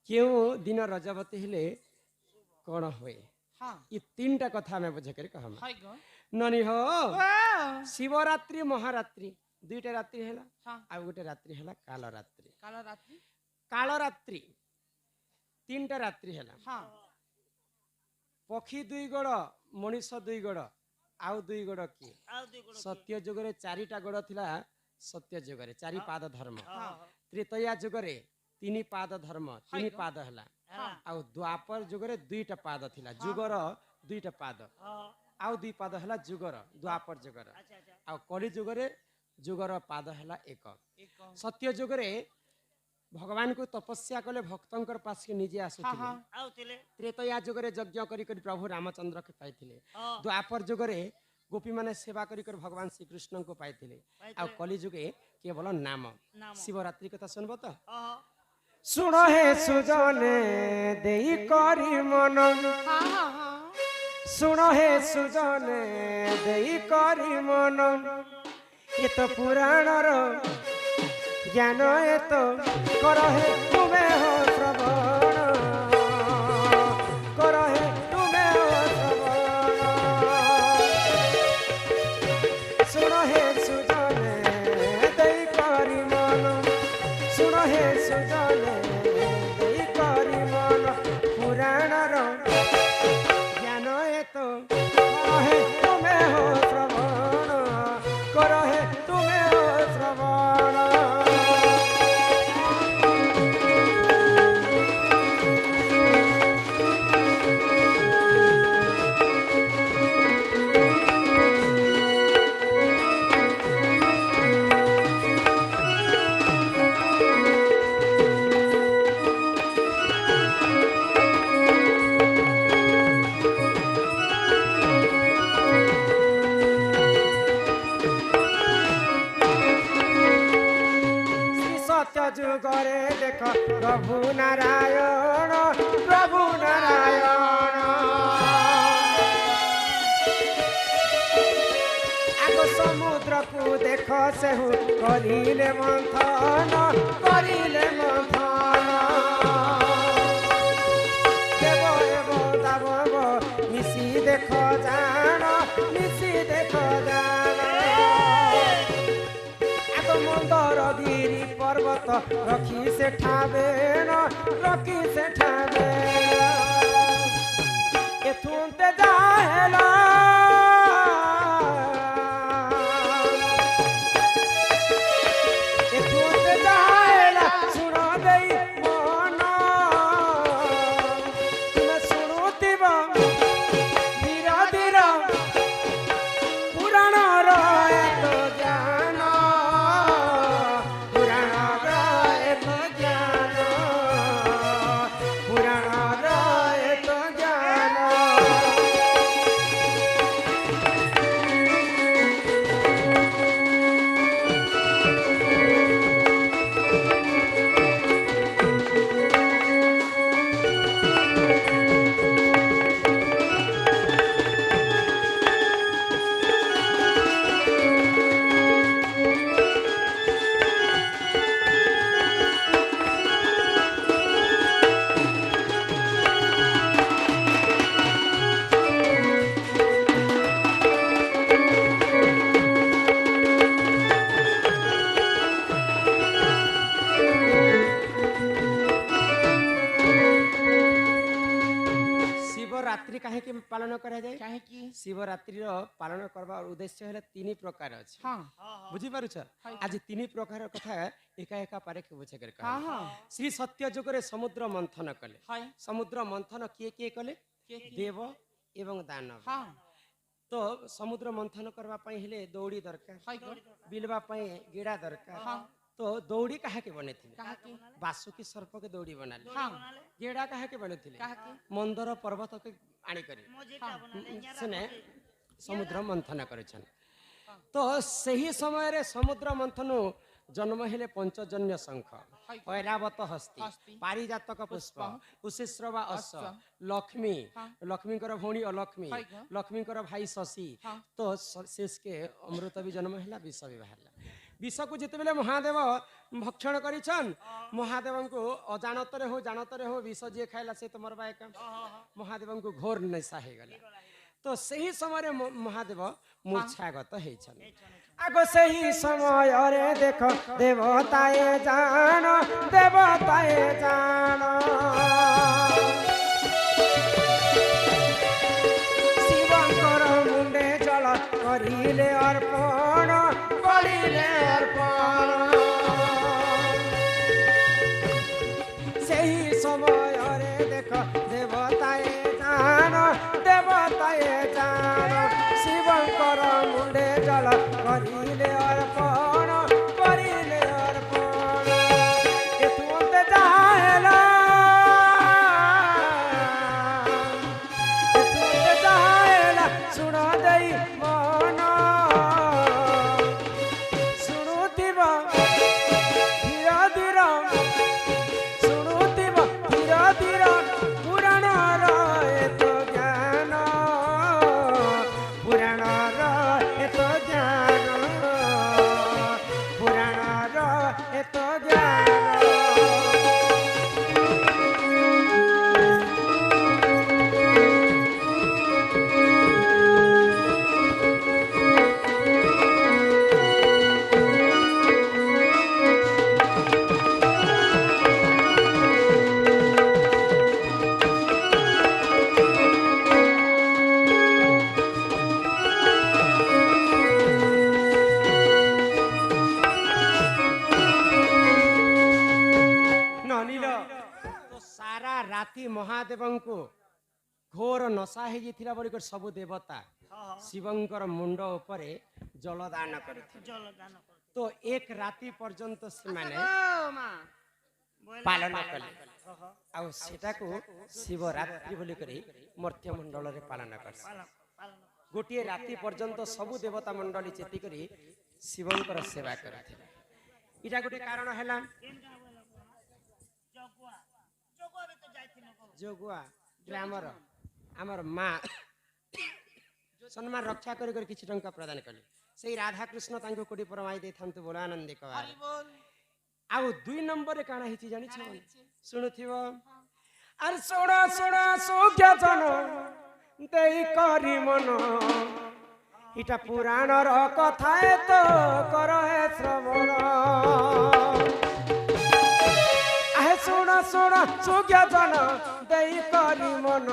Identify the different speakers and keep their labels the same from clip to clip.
Speaker 1: क्यों दिन रजवती हेले कौन हुए
Speaker 2: हाँ
Speaker 1: ये तीन टा कथा में बुझे कर कहम
Speaker 2: हाय गो
Speaker 1: ननी हो
Speaker 2: वाह
Speaker 1: शिवरात्रि महारात्रि दुईटा रात्रि हैला
Speaker 2: हाँ
Speaker 1: आ गोटे रात्रि हैला काल रात्रि
Speaker 2: काला रात्रि
Speaker 1: काल रात्रि तीन टा रात्रि हैला
Speaker 2: हाँ
Speaker 1: पक्षी दुई गोड़ मनुष्य दुई गोड़ आउ दुई गोड़ किए सत्य जुगरे चारिटा गोड़ थिला सत्य जुगरे चारि पाद धर्म त्रेतया जुगरे तीन पाद धर्म तीन पाद हैला आउ द्वापर जुगरे दुईटा पाद थिला जुगर दुईटा पाद आउ दुई पाद हैला जुगर द्वापर जुगर आउ कली जुगरे जुगर पाद हैला एक सत्य जुगरे भगवान को तपस्या कले भक्तंकर पास के निजे आसुथिले त्रेतया जुगरे यज्ञ करी करी प्रभु रामचंद्र के पाइथिले द्वापर जुगरे गोपी माने सेवा करी कर भगवान श्री कृष्ण को पाइथिले आ कली जुगे केवल नाम शिवरात्रि कथा सुनबो तो सुनो हे सुजने देई करी मन सुनो हे सुजने देई करी मन ये तो पुराण रो ज्ञान ये तो करो हे तुम्हें हो श्रवण करो हे तुम्हें हो श्रवण सुनो हे सुजने देई करी मन सुनो हे सुजने देई करी मन पुराण रो ज्ञान ये तो करो हे तुम्हें हो श्रवण करो हे तुम्हें हो श्रवण जुगरे देख प्रभु नारायण आगो समुद्र को देख सेहु करिले मंथन देव एवं दानव मिसी देख जान आगो मंदर गिरी पर्वत रखी से ठावे एथुनते जाहेला सुनो देई मन तुम सुनुतिब धीरा धीरा पुराण रहे तो ज्ञान शिवरात्रि काहे के पालन करा जाए
Speaker 2: काहे की
Speaker 1: शिवरात्रि रो पालन करबा उद्देश्य है तीन प्रकार अछि
Speaker 2: हाँ
Speaker 1: बुझी पारुछ आज तीन प्रकार कथा एका एका पारे के बुझे कर
Speaker 2: हाँ हाँ
Speaker 1: श्री सत्य जुगरे समुद्र मंथन कले
Speaker 2: हाय
Speaker 1: समुद्र मंथन किए कले देव एवं दानव
Speaker 2: हाँ
Speaker 1: तो समुद्र मंथन करबा पई हेले दौड़ी दरकार
Speaker 2: हाय
Speaker 1: बिलबा पई गेड़ा दरकार
Speaker 2: हाँ
Speaker 1: तो दौड़ी काहे के बने थिले
Speaker 2: काहे की
Speaker 1: बासुकी सर्प के दौड़ी बनाले
Speaker 2: हाँ
Speaker 1: गेड़ा काहे के बने थिले
Speaker 2: काहे की
Speaker 1: मंदर पर्वत के आनी करी सुने समुद्र मंथन करेछन तो सही समय रे समुद्र मंथन जन्म हेले पंचजन्य शंख ऐरावत हस्ती पारिजातक पुष्प उशिश्रवा अश्व लक्ष्मी लक्ष्मी भौणी अलक्ष्मी लक्ष्मी भाई शशि तो शेष के अमृत भी जन्म है विष भी बाहर विष को जिते महादेव भक्षण करिछन महादेव को अजाणतरे हो जानतरे हो विष जे खाइला से तुमर बाय काम महादेव को घोर निशा हे गला तो सही समय महादेव मूर्छागत हेछन आगो सही समय रे देखो देवताए जान शिवंकर मुंडे जल करिले अर्पण सही समय रे देखो देवताए जान शिवंकर मुंडे जल करिले अर्पण एतुंते जाहेला सुन देई मन सुनुतिबा धीर सुनुतिबा धीर पुराण एत ज्ञान पुराण एत ज्ञान पुराण एत ज्ञान राति महादेव को घोर नशा हो बोलिक सब देवता शिवंकर मुंड उपरे जलदान करथिले तो एक राति पर्यंत से माने पालन कले आ सेटा को शिवरात्रि बोली करी मर्त्य मंडल रे पालन कर गोटे राति पर्यंत सब देवता मंडली चेती करी शिवंकर सेवा करथिले इटा गोटे कारण हैला जोगुआ ग्रामर आमर माँ सम्मान रक्षा कर किछि टंका प्रदान कले से राधा कृष्ण तांको कोडी परमाई दे थांतु बोलानंदी कवार आउ 2 नंबर रे काना हिची जानि छ सुनुथिबो अरे सोडा सोग्या जन देई करी मन इटा पुराण र कथा तो कर हे श्रवण सुना सुज्ञा जन देई करी मन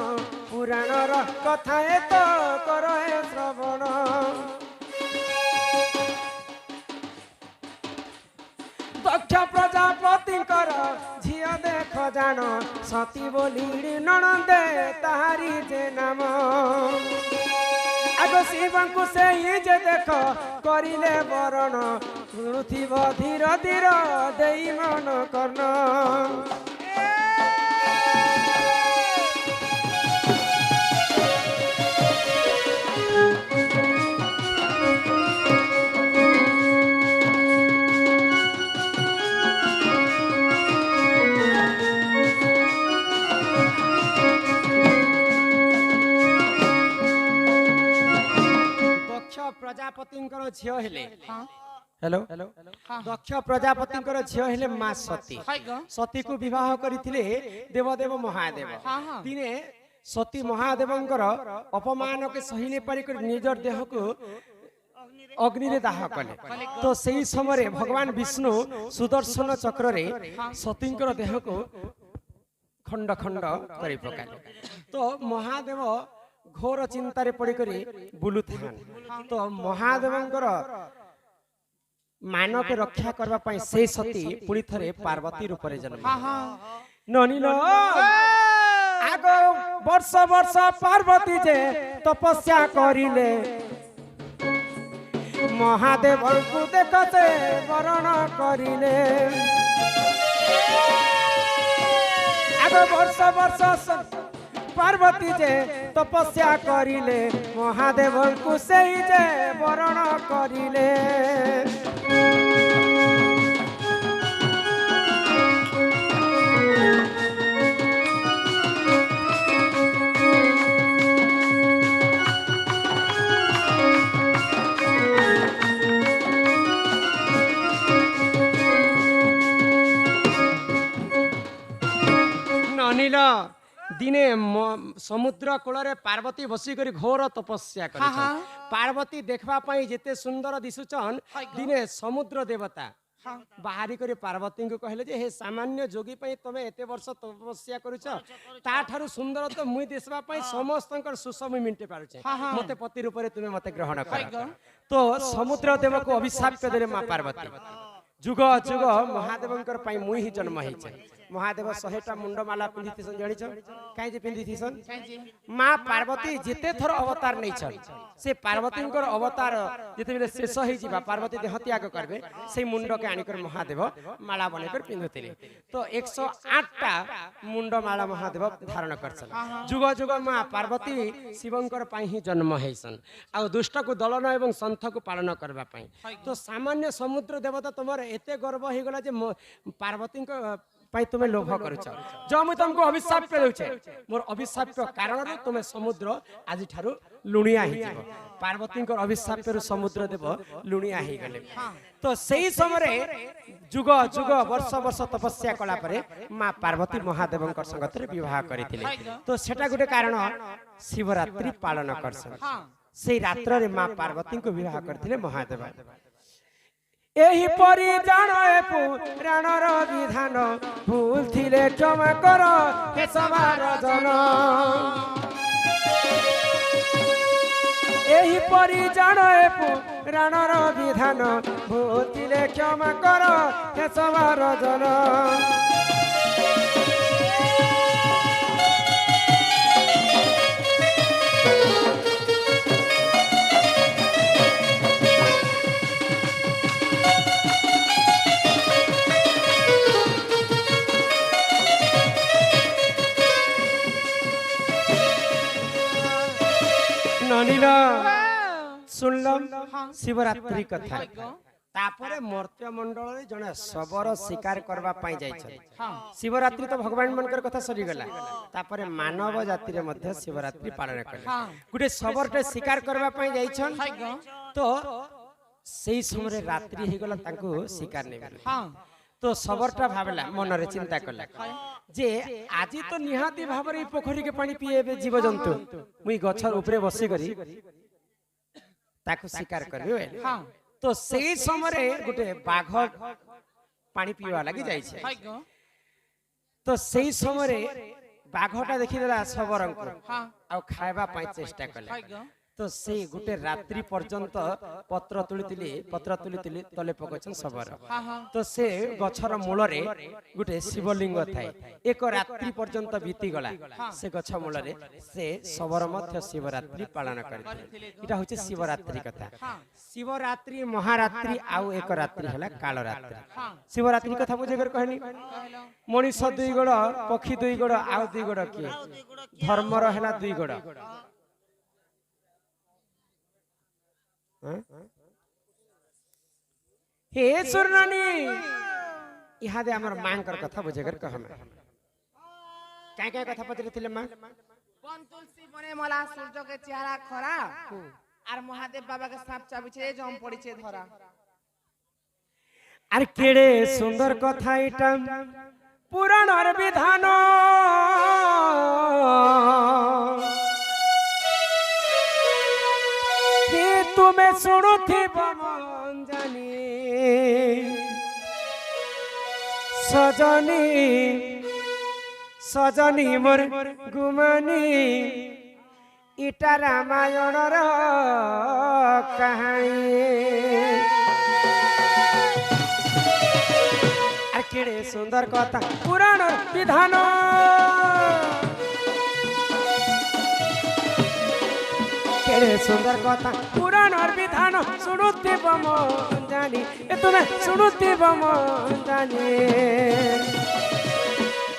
Speaker 1: पुराण र कथा तो कर हे श्रवण दक्ष प्रजापति झिया देख जान सती बोली नणंदे ताहारी जे नाम आगो शिव को से जे देख करिले वरण शुणुथिब धीर देई मन कर्ण प्रजापति झियो हेले हेलो दक्ष प्रजापति झियो हेले मां सती सती को विवाह करथिले देवदेव महादेव दिने सती महादेवंकर अपमान के सही पारि निजर देह को अग्नि रे दाह कले तो सही समय भगवान विष्णु सुदर्शन चक्र रे सतींकर देह को खंड खंड करि पकाले तो महादेव घोर चिंतार पड़ी बुलू तो महादेवंकर मान के रक्षा करने से सती पुणी थे पार्वती रूप में जन्म ननील आगो वर्ष वर्ष पार्वती जे तपस्या करिले महादेव को देखते वरण करिले आगो वर्ष वर्ष पार्वती जे तपस्या करिले महादेव को से जे वरण करिले अनिल दिने समुद्र कूल पार्वती बसिक घोर तपस्या कर पार्वती देखा जिते सुंदर दिशुचन दिने समुद्र देवता बाहरी कर पार्वती को कहले जे हे सामान्य जोगी तमे एते वर्ष तपस्या करुछ ताठारु सुंदर तो मुई देशवा समस्त सुसम मिंटे पारुछे मते पति रूप में तुम्हें मते ग्रहण कर तो समुद्र देव को अभिशाप देले मां पार्वती जुग जुग महादेवंकर पाई मुई ही जन्म होइछे महादेव 100टा मुंडमाला पिंधिथि जानिछ काई जे पिंधिथि मां पार्वती जिते थर अवतार नै छन से पार्वतींकर अवतार जिते बेले शेष होई जिबा पार्वती देह त्याग करबे से मुंड के आनिकर महादेव माला बनेकर पिंधुतिले तो 108टा मुंडमाला महादेव धारण करछन जुग जुग मां पार्वती शिवंकर पाई ही जन्म हैसन आ दुष्ट को दलन एवं संथ को पालन करबा पाई तो सामान्य समुद्र देवता तुमर एते गर्व हो गला जे पार्वती तुम्हें लोभ करुच जो मुझे तुमको अभिशाप देउछे मोर अभिशाप कारण तुम्हें समुद्र आज ठारू लुणिया हो पार्वती अभिशाप समुद्र देव लुणिया हो गले तो सही समय जुग जुग वर्ष वर्ष तपस्या कला परे मां पार्वती महादेव संगत विवाह करथिले तो सेटा गुटे कारण शिवरात्रि पालन करसन से रात्र रे मां पार्वती को विवाह करथिले महादेव एही परी जाने पुराणर विधान भूल थिले क्षमा कर हे सवार जन एही परी जाने पुराणर विधान भूल थिले क्षमा कर हे सवार जन सुनलम शिवरात्रि कथा तापरे मर्त्य मंडल जने शबर शिकार करबा पाई जाय शिवरात्रि तो भगवान मनकर कथा सरी गला तापरे मानव जाति रे मध्य शिवरात्रि पालन करले गुटे शबरटे शिकार करबा पाई जाय तो सेही समय रात्रि हे गला तांको शिकार नै तो शबरटा भाबला मन रे चिंता करला जे आज तो निहाती भाबरे पोखरी के पानी पिए जीव जंतु मुई गछर ऊपरे बसी करी ताको शिकार करबे तो सेही समय गुटे बाघ पानी पीवा लगी जाय छे तो सेही समय बाघटा देखिदेला शबरंको आ खाइबा पाई चेष्टा कले तो से गुटे रात्रि पर्यंत पत्र तुली तले पकछन शबर तो से गछर मूल रे गुटे शिवलिंग थाए एक रात्रि पर्यंत बीती गला से गछ मूल रे से शबर मध्य शिवरात्रि पालन करथिले इटा होचे शिवरात्रि कथा शिवरात्रि महारात्रि आउ एक रात्रि हला काल रात्रि शिवरात्रि कथा बुझे कर कहनी मनीष दुई गोड़ पक्षी दुई गोड़ आउ दुई गोड़ के धर्म रहला दुई गोड़ हे सुरनानी इहादे हमर मांग कर कथा बुझेकर कहमे काय काय कथा पत्र थिले मां
Speaker 2: बन तुलसी बने मला सूर्य के चेहरा खरा आर महादेव बाबा के सांप चाबिछे जम पड़िछे धरा
Speaker 1: आर केड़े सुंदर कथा इटा पुराणर विधान तुम्हें सुनु थी बमन जानी सजनी सजनी मोर गुमानी इटा रामायण कहानी आर केड़े सुंदर कथा पुराण विधान केड़े सुंदर कथा पुराण विधान सुनुते बमन जानी ए तुम्हें सुनुते बमन जानी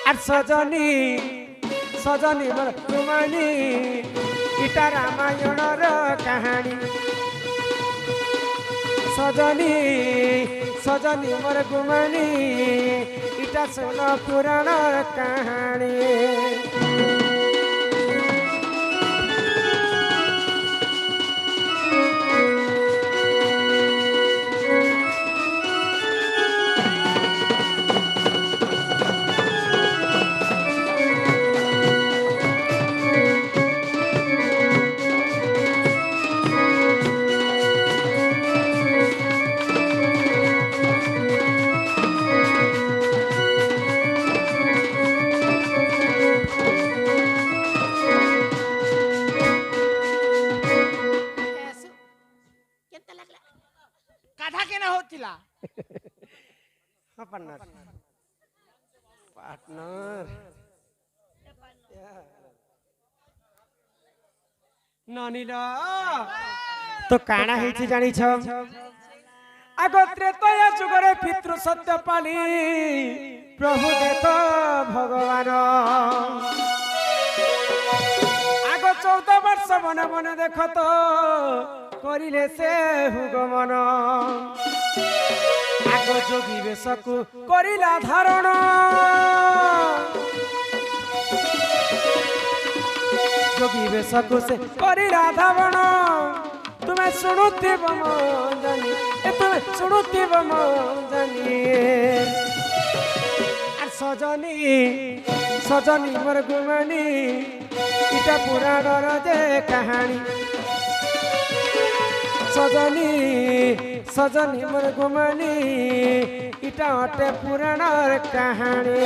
Speaker 1: आर सजनी सजनी मोर गुमानी इटा रामायण कहानी सजनी सजनी मोर गुमानी इटा सुन पुराण कहानी पार्टनर नानीला तो काना हेछि जानि छ आगो त्रेतया जुगरे पितृ सत्य पाली प्रभु देख भगवान आगो 14 वर्ष मन मन देख तो करिले से हुगमन आगो जोगी बेशकु करिला धारण जोगी बेशकु से करिला धारण तुम्हें सुनुथिब मो जानी तुम्हें सुनुथिब मो जानी আর সজনী সজনী মোর গুমানি এটা পুরাণর যে কাহানি সজনী সজনী মোর গুমানি এটা অটে পুরাণর কাহানি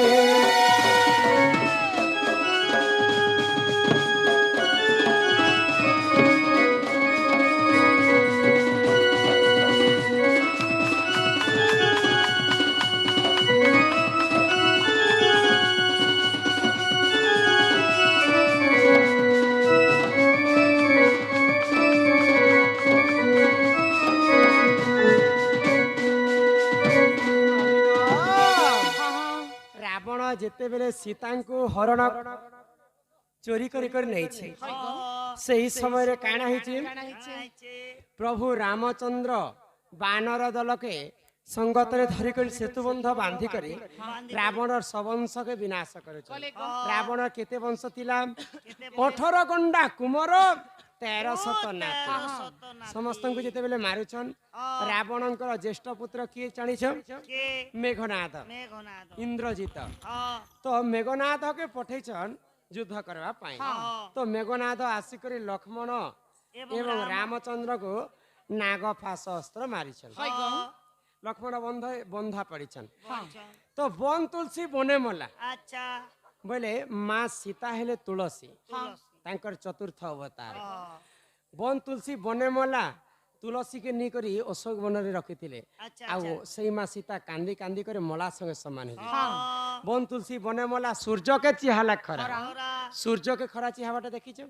Speaker 1: जेते बेले सीता को हरण चोरी करी कर नहीं छे सही समय रे काना हिची प्रभु रामचंद्र बानर दल के संगत रे धरि कर सेतुबंध बांधी करी रावण सबंश के विनाश करे रावण केते वंश थिला 18 गंडा कुमार 1300 नाथ समस्त को जेते बेले मारुछन रावणकर ज्येष्ठ पुत्र किए जानिछ मेघनाद इंद्रजित तो मेघनाद के पठेछन युद्ध करबा पाई तो मेघनाद आसी करी लक्ष्मण एवं रामचंद्र को नागफास अस्त्र मारिछन लक्ष्मण बंधा पड़ीछन तो वन तुलसी बने मला अच्छा बोले माँ सीता हेले तुलसी तांकर चतुर्थ अवतार वन तुलसी बने मला तुलसी के नी करी अशोक वन रे रखिथिले आ सेई माँ सीता कांदी कांदी करे मला संगे समान हे वन तुलसी बने मला सूर्य के चिहाला खरा सूर्य के खरा चिहावाटा देखिछो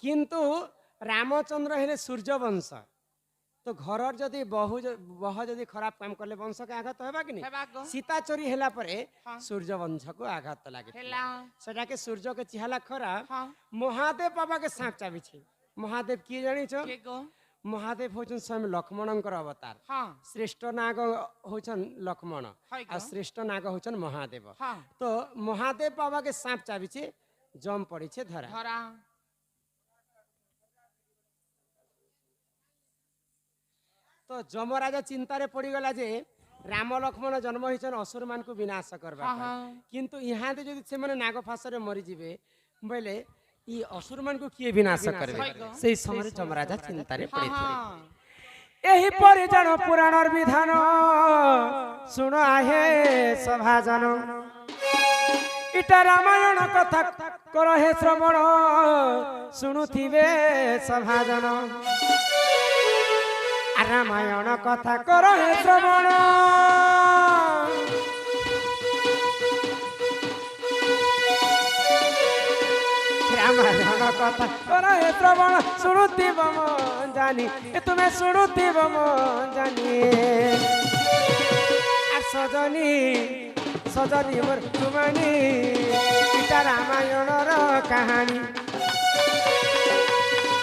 Speaker 1: किंतु रामचंद्र हेले सूर्य वंश तो घर जदि बह जदि खराब काम करले वंश के आघात होबा कि नहीं सीता चोरी हेला परे सूर्य वंश को आघात लागे सेटा के सूर्य के चिहाला खरा महादेव बाबा के सांप चाबी छी महादेव की जानि छ महादेव होचन स्वयं लक्ष्मणंकर अवतार श्रेष्ठ नाग होचन लक्ष्मण आ श्रेष्ठ नाग होचन महादेव तो महादेव बाबा के सांप चाबी छी जम पड़ी छे धरा तो जमराजा चिंता रे पड़ी गला जे राम लक्ष्मण जन्म होइछन असुर मान को विनाश करबा किंतु यहाँ दे जदि से माने नागफास रे मरि जिवे बोले ई असुर मान को किए विनाश करबे सेही समय जमराजा चिंता रे पड़ी थे एही पर जन पुराणर विधान सुन आहे सभाजन इटा रामायण कथा कर हे श्रवण सुनुथिबे सभाजन रामायण कथा कर हे श्रवण रामायण कथा कर हे श्रवण सुनुथिब मन जानी तुम्हें सुनुथिब मन जानी सजनी सजनी मोर तुमानी इटा रामायण कहानी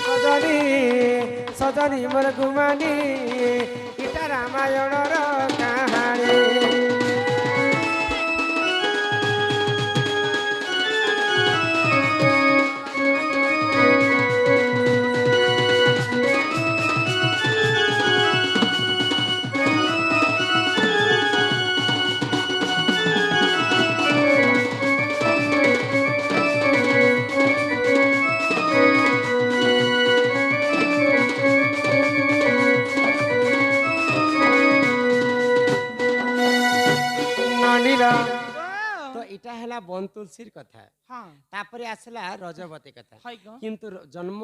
Speaker 1: सजनी सजनी मोर गुमानी इटा रामायण कहानी तो इटा हैला बन तुलसीर कथा
Speaker 2: हाँ
Speaker 1: तापरे आसला रजवती कथा
Speaker 2: हाय ग
Speaker 1: किंतु जन्म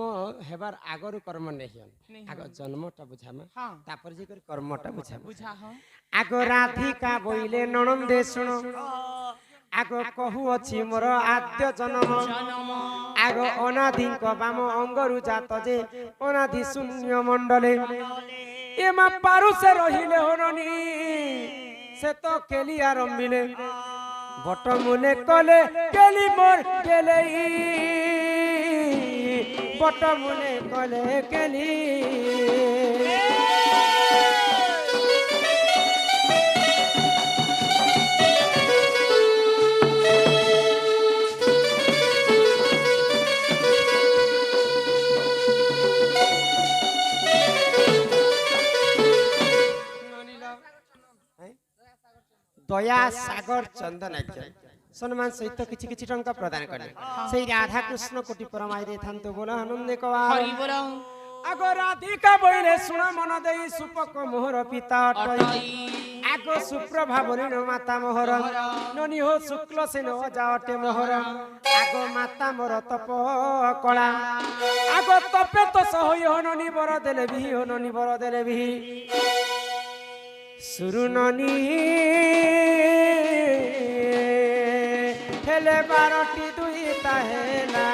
Speaker 1: हेबार आगर कर्म नहीं
Speaker 2: नहीं
Speaker 1: आग जन्मटा बुझामा
Speaker 2: हाँ
Speaker 1: तापर जे कर कर्मटा बुझामा
Speaker 2: बुझा हो
Speaker 1: आग राधिका बोइले ननंदे सुनो आग कहू अछि मोर आद्य जन्म आग अनादिक बाम अंगरु जात जे अनादि शून्य मंडले एमा पारु से रहिले होननी से तो केली आरंभिले बट मुने कले केली मोर केलेई बट मुने कले केली दया सागर चंदन सम्मान सहित किछि किछि टंका प्रदान करले सेई राधा कृष्ण कोटि परमाई रे थांतो बोला आनंदे कवार
Speaker 2: हरि बोल
Speaker 1: आगो राधिका बोइले सुन मन देई सुपक मोहर पिता अटई आगो सुप्रभा बोलिन माता मोहर ननी हो शुक्ल सेन जावटे मोहर आगो माता मोर तप कला आगो तपे तो सहोय ननी बर देले भी ननी बर देले भी सुरुननी हेले बारटी दुई ताहेला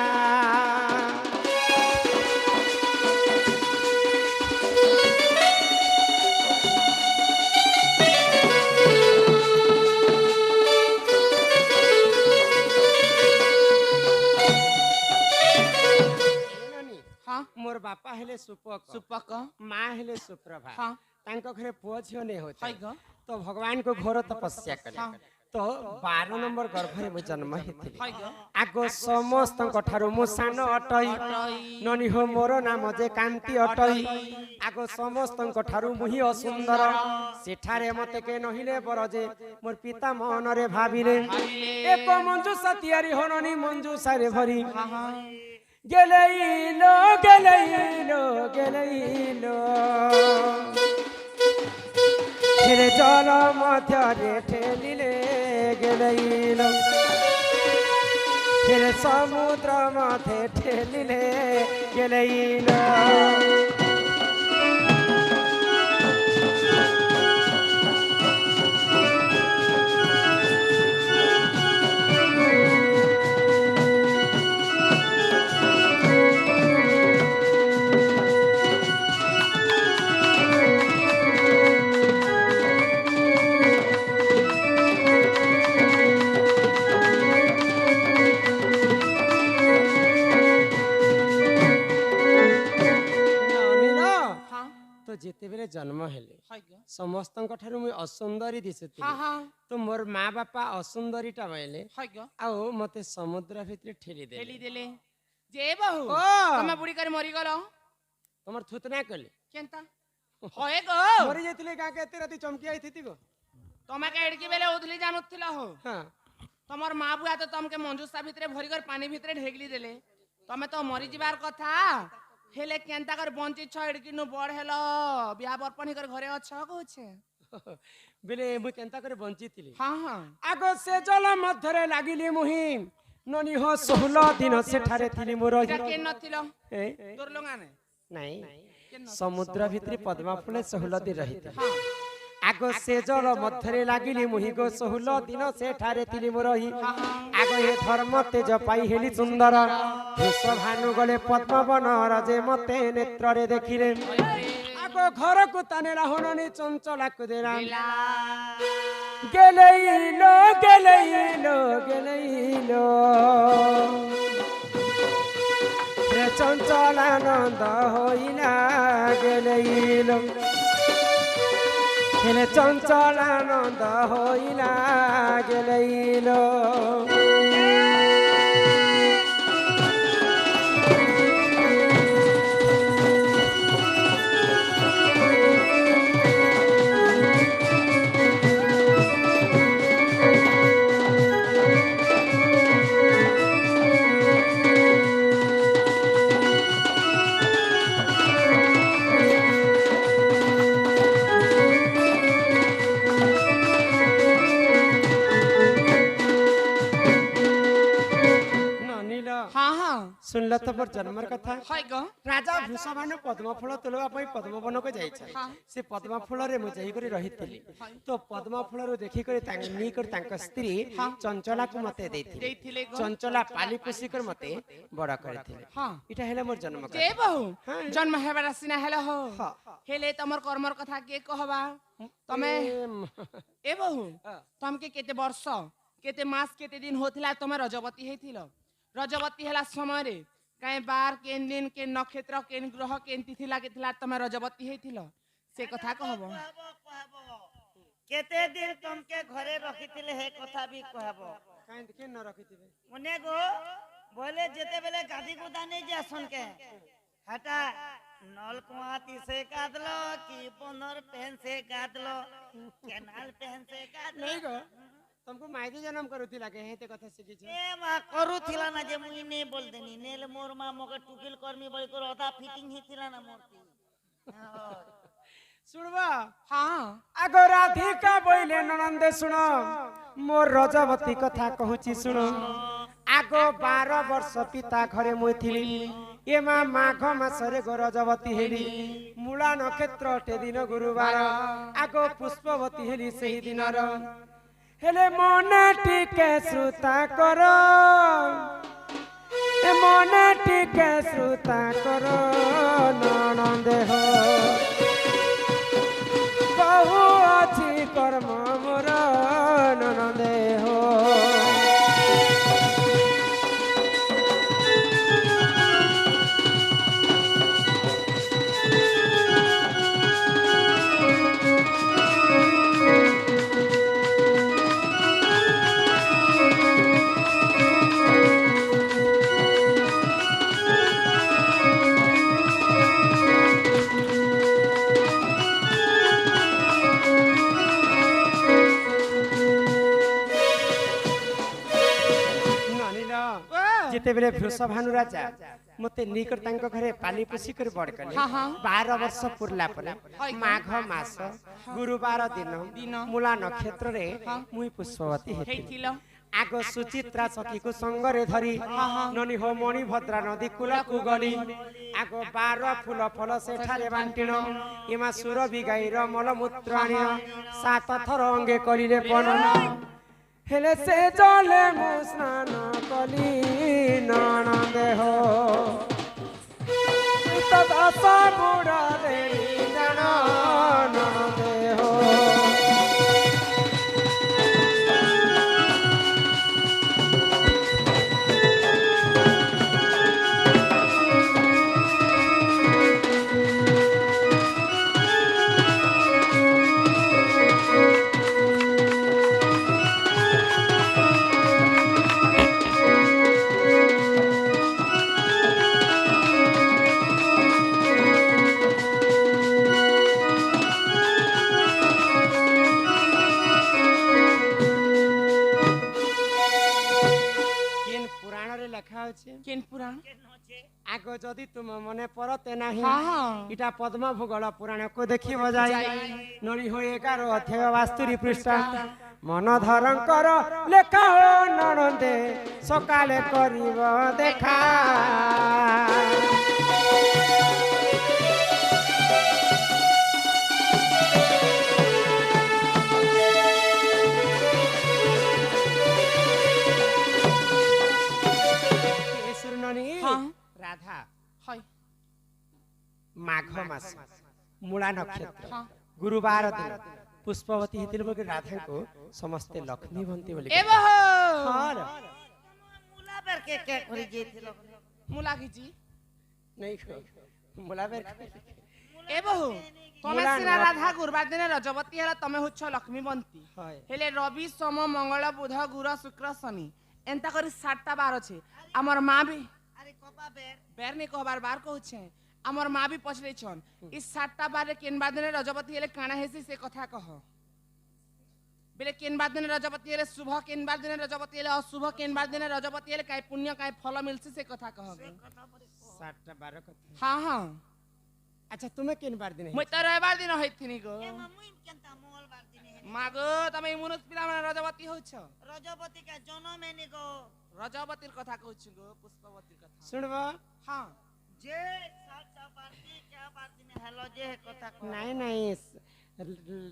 Speaker 2: हाँ
Speaker 1: मोर बापा हेले सुपक
Speaker 2: सुपक
Speaker 1: माँ हेले सुप्रभा
Speaker 2: हाँ
Speaker 1: तांको घरे पुओ झियो नहीं होते
Speaker 2: हाय ग
Speaker 1: तो भगवान को घोर तपस्या कले
Speaker 2: हाँ।
Speaker 1: तो 12 नंबर गर्भरे मु जन्म हेथिले
Speaker 2: हाय ग
Speaker 1: आगो समस्त ठारू मु सान अटई ननी हो मोर नाम जे कांति अटई आगो समस्त ठारू मुहि असुंदर सेठारे मते के नहिले बर जे मोर पिता मन रे भाबिले एक मंजू सतियारी होननी मंजू सारे भरी गेलेइलो गेलेइलो गेलेइलो फिर जल मध्य रे ठेलिले गेलेइलो फिर समुद्र मध्य ठेलिले गेलेइलो जेते बेले जन्म हेले समस्त ठारू मुई असुंदरी दिसुती तो मोर माँ बापा असुंदरीटा बइले आउ मते समुद्र भितर ठेली देले
Speaker 2: जे बहु
Speaker 1: ओ
Speaker 2: तमे बुड़ी कर मरी गलो
Speaker 1: तमर थुतना कले
Speaker 2: केनता होए गो
Speaker 1: मरी जेतिले का के एते राती चमकी आई थीती गो
Speaker 2: तमे के एडकी बेले उधली जानथिला हो
Speaker 1: हां
Speaker 2: तमर माँ बुआ तो तमके मंजूसा भितर भरी कर पानी भितर ढेगली देले तमे तो मरी जिबार कथा हेले केनता कर बंची छ एडकी नु बड़ हेलो बियाह बरपणी कर घरे अच्छा कहछे
Speaker 1: बेले मु केनता करे बंची थिली
Speaker 2: हां हां
Speaker 1: आगो से जल मध्यरे लागिली मुहिम ननी हो 16 दिन सेठारे थिली मोर
Speaker 2: के नथिलो तोर लोगाने
Speaker 1: नहीं समुद्र भितरी पद्मा फुले 16 दिन रहिते
Speaker 2: हां
Speaker 1: आगो से जल मध्यरे लागिली मुहि गो 16 दिन सेठारे थिली मोर आगो हे धर्म तेज पाई हेली सुंदर भानु गले पद्मवन रजे मते नेत्र रे देखिले आगो घर को तानेला होननी चंचला को देला गेलेइलो गेलेइलो गेलेइलो रे चंचलानंद होइला गेलेइलो हेले चंचलानंद होइला गेलेइलो सुनल तो मोर जन्मर कथा
Speaker 2: হয় গো
Speaker 1: राजा वृषभानु पद्म फूल तोलवा पई पद्मवन को जाई छै
Speaker 2: हाँ।
Speaker 1: से पद्म फूल रे मु जाई करी रहितली तो पद्म फूल रो देखि करी तांग नी कर तांक स्त्री चंचला को मते देथि
Speaker 2: ଦେଇଥିଲେ গো
Speaker 1: चंचला पाली पोसी कर मते बड़ा करथिले
Speaker 2: ହଁ
Speaker 1: इटा हेले मोर जन्म
Speaker 2: কে
Speaker 1: कथा
Speaker 2: বহু
Speaker 1: हाँ।
Speaker 2: জন্ম হেবার আসিনা হেলে হো
Speaker 1: हाँ।
Speaker 2: হেলে তোমার কর্মর কথা কে কহবা তমে এ বহু
Speaker 1: हाँ।
Speaker 2: তমকে কেতে বর্ষ কেতে মাস কেতে দিন হতিলা তুমি রজবতী হইছিল রজবতী হেলা সময় কাই বার কেন দিন কেন নক্ষত্র কেন গ্রহ কেন তিথি লাগিଥିଲା তুমি রজবতী হইছিল সে কথা কহব
Speaker 3: केते दिन तुमके घरे रखिथिले हे कथा भी कहब
Speaker 1: काहे के न रखिथिबे
Speaker 3: मने गो बोले जेते बेले गादी गुदा नहीं जासन के हटा नल कुआती से कादलो कि बनर पेन से कादलो केनाल पेन से कादलो
Speaker 1: नहीं गो तुमको माइदी जन्म करूथि लागे हेते कथा सिखि छ
Speaker 3: ए मा करू थिला ना जे मुई नहीं बोल देनी नेल मोर मा मके टुकिल कर्मी बळी कर अदा फिटिंग ही थिला ना मोरती
Speaker 1: सुनबा
Speaker 2: হ্যাঁ
Speaker 1: आगो राधिका बोइले ननंदे सुनो मोर रजवती कथा कहूची सुनो आगो 12 वर्ष पिता घरे मुई थिली एमा माघ मासरे गो रजवती हेली मूला नक्षत्र टे दिन गुरुवार आगो पुष्पवती हेली सही दिनर हेले मने टिके श्रुता करो ए मने टिके श्रुता करो ननंदे हो बहु अछि कर्म मोर ननंदे हो जेते बेले वृषभानु राजा मते निकट तांक घरे पाली पोसी कर बड़ कले
Speaker 2: हाँ, हाँ।
Speaker 1: 12 वर्ष पुरला परे माघ मास गुरुवार दिन मूला नक्षत्र रे मुई पुष्पवती हेती
Speaker 2: ହେଇছিল
Speaker 1: आगो सुचित्रा सखी को संगरे धरी ननी हो मणि भद्रा नदी कुला को गली आगो 12 फूल फल सेठारे बांटिण इमा सुर बिगाईर मलमूत्र आनिण 7 थर अंगे करिले पनन हेले से जले मु स्नान कली ननंदे हो तो दस बुढ़ा देवी जन ननंदे हो
Speaker 2: কেন পুরাণ
Speaker 1: आगो जदि तुम मने परते नाही
Speaker 2: हाँ।
Speaker 1: इटा पद्म भूगोल पुराण को देखि बजाई नरी हो 11 अध्याय 72 पृष्ठ मन धरंकर लेखा हो ननंदे सकाले करिव देखा
Speaker 2: हाँ।
Speaker 1: राधा
Speaker 2: হয়
Speaker 1: माघ मास मूला नक्षत्र
Speaker 2: हाँ।
Speaker 1: गुरुवार दिन पुष्पवती हेतिल बोके राधा को समस्त लक्ष्मी बनती बोली
Speaker 2: এ বহু
Speaker 1: हां
Speaker 3: मुला पर के करी जेथिलो
Speaker 2: মুলা খিচি
Speaker 1: नहीं खो मूला बेर
Speaker 2: এ বহু তুমি
Speaker 1: মুলা
Speaker 2: সিনা
Speaker 1: ন-
Speaker 2: রাধা গুরবার দিনে রজবতী হেলা তুমি হচ্ছ লক্ষ্মীবন্তী
Speaker 1: হয়
Speaker 2: হেলে রবি সোম মঙ্গল বুধ গুর শুক্র শনি এন্তা করে 7টা বার আছে আমার মা भी
Speaker 3: अरे कोपा बेर
Speaker 2: बेर नहीं कहबार बार कहछे हमर माँ भी पछले छन इस 7टा बार केनबा दिन रजबती हेले काना हेसी से कथा कह बेले केनबा दिन रजबती हेले शुभ केनबा दिन रजबती हेले अशुभ केनबा दिन रजबती हेले काय पुण्य काय फल मिलसी से कथा कह
Speaker 1: 7 टा 12 कथा
Speaker 2: हां हां
Speaker 1: अच्छा तुम्हें किन बार दिन है
Speaker 2: मुई त रविवार दिन होइथिनी गो
Speaker 3: ए मम्मी केनता मंगलबार दिन है
Speaker 2: मागो तमे मुनुस पिला मन रजबती होछ
Speaker 3: रजबती का जन्म है नी गो
Speaker 2: रजवतीर कथा कहछु गो पुष्पवतीर कथा
Speaker 1: सुनबो
Speaker 2: हां
Speaker 3: जे साचा पार्टी क्या पार्टी ने हेलो जे कथा कह
Speaker 1: ନାଇଁ ନାଇଁ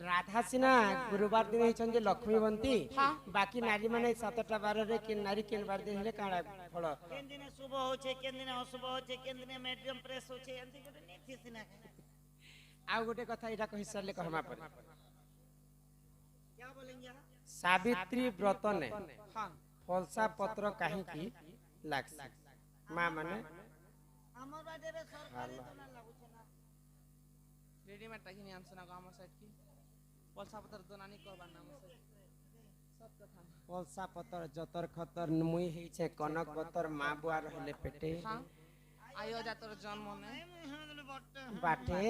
Speaker 1: ରାଧା ସିନା ଗୁରୁବାର ଦିନ ହେଇଛନ୍ତି ଲକ୍ଷ୍ମୀବନ୍ତୀ
Speaker 2: ହଁ।
Speaker 1: ବାକି ନାରୀ ମାନେ 7ଟା ବାରରେ କି ନାରୀ କେନ୍ ବାର ଦିନ ହେଲେ କାଣା ଫଳ
Speaker 3: केन दिन शुभ होचे केन दिन अशुभ होचे केन दिन मीडियम प्रेस होचे एंती करे नी थिसी ना
Speaker 1: ଆଉ ଗୋଟେ କଥା ଏଇଟା କହି ସାରିଲେ कहमा ପରେ
Speaker 3: क्या बोलेंगे आप
Speaker 1: ସାବିତ୍ରୀ ବ୍ରତ ନେ
Speaker 2: हां
Speaker 1: ଫଲସା ପତ୍ର କାହିଁକି ଲାଗ୍ସି ମା ମାନେ
Speaker 3: हमर बाटे रे सरकारी तो ना लागू छे ना
Speaker 2: रेडीमेड टाकी नहीं आंसना गाम साइड की पलसा पत्र दोनानी करबार नाम से सब कथा
Speaker 1: ଫଲସା ପତ୍ର ଜତର ଖତର ମୁଇ ହେଇଛେ କନକ ବତର ମା ବୁଆ ରହିଲେ ପେଟେ
Speaker 2: हां आयो जातर जन्म ने
Speaker 3: नहीं मुई हन बट्टे
Speaker 1: ବାଟେ